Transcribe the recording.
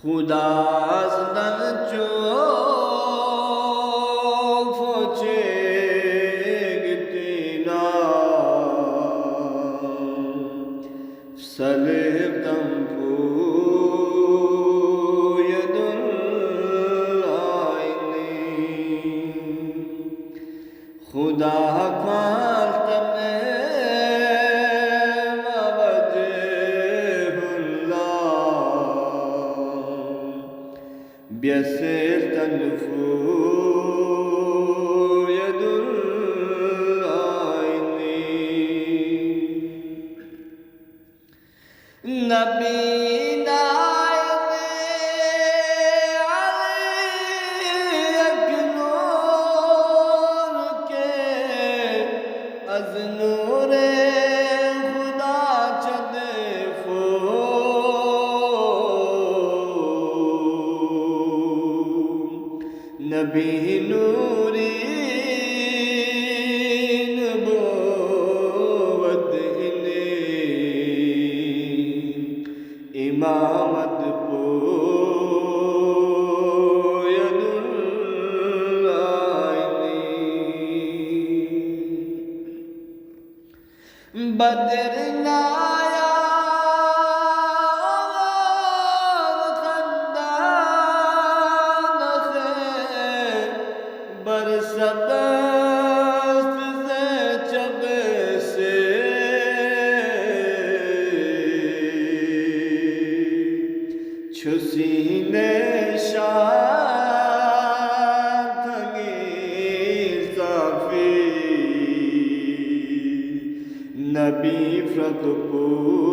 خدازدن çok foçegtina salibdan puyadun ayni Khuda kvaltame بيسرت النفور يد العين نبينا عليك نور کے از نور خدا چد نبی نوری نبوت امامت پوید العین بدر نایا برسدست سے چب سے چھسینے شاہ تھنگی صافی نبی فرق پور